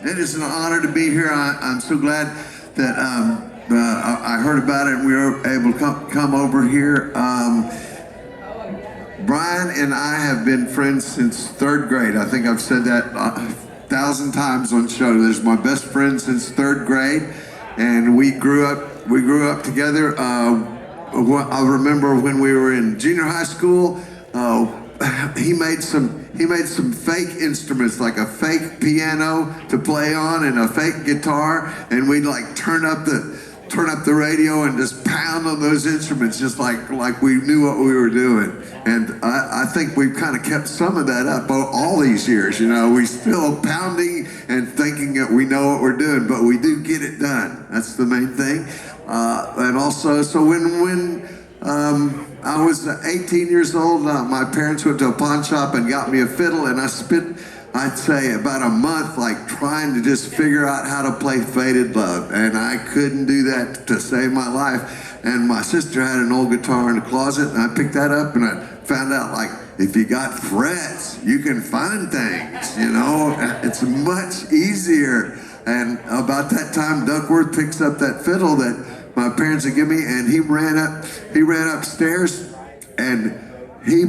It is an honor to be here. I'm so glad that I heard about it and we were able to come over here. Bryan and I have been friends since third grade. I think I've said that 1,000 times on the show. There's my best friend since third grade, and we grew up together. I remember when we were in junior high school. He made some fake instruments, like a fake piano to play on and a fake guitar, and we'd like turn up the radio and just pound on those instruments, just like we knew what we were doing. And I think we've kind of kept some of that up all these years. You know, we still pounding and thinking that we know what we're doing, but we do get it done. That's the main thing. And also, so when I was 18 years old, my parents went to a pawn shop and got me a fiddle, and I spent, I'd say, about a month like trying to just figure out how to play Faded Love, and I couldn't do that to save my life. And my sister had an old guitar in the closet, and I picked that up, and I found out, like, if you got frets, you can find things, you know? It's much easier. And about that time, Duckworth picks up that fiddle that my parents had given me, and he ran upstairs, and he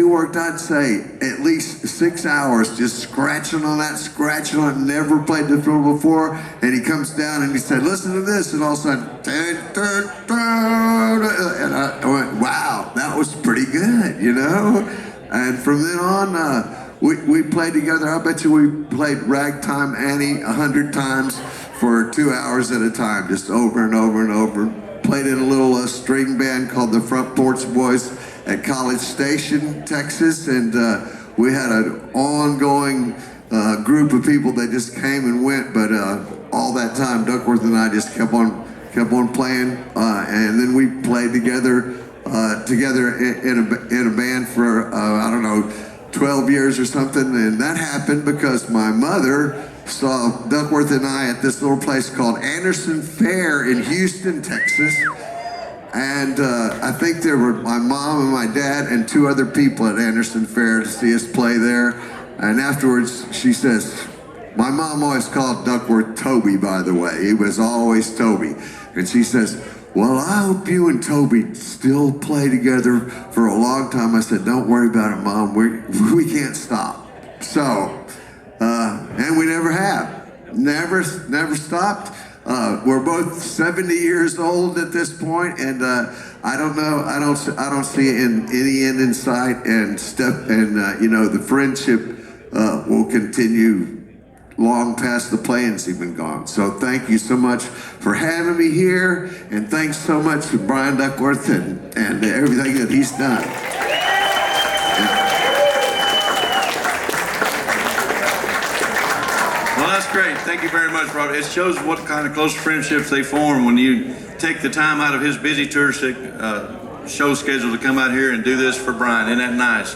worked, I'd say, at least 6 hours just scratching on it, never played the fiddle before. And he comes down and he said, "Listen to this," and all of a sudden, and I went, wow, that was pretty good, you know? And from then on, we played together. I bet you we played Ragtime Annie 100 times for 2 hours at a time, just over and over and over. Played in a little string band called the Front Porch Boys at College Station, Texas, and we had an ongoing group of people that just came and went, but all that time, Duckworth and I just kept on playing, and then we played together in a band for I don't know, 12 years or something. And that happened because my mother saw Duckworth and I at this little place called Anderson Fair in Houston, Texas. And I think there were my mom and my dad and 2 other people at Anderson Fair to see us play there. And afterwards, she says, my mom always called Duckworth Toby, by the way. He was always Toby. And she says, "Well, I hope you and Toby still play together for a long time." I said, "Don't worry about it, Mom. We can't stop." So, and we never have. Never stopped. We're both 70 years old at this point, and I don't know. I don't see any end in sight, and you know, the friendship will continue long past the playing's even gone. So thank you so much for having me here, and thanks so much to Bryan Duckworth and everything that he's done. Well, that's great. Thank you very much, Robert. It shows what kind of close friendships they form when you take the time out of his busy tour show schedule to come out here and do this for Bryan. Isn't that nice?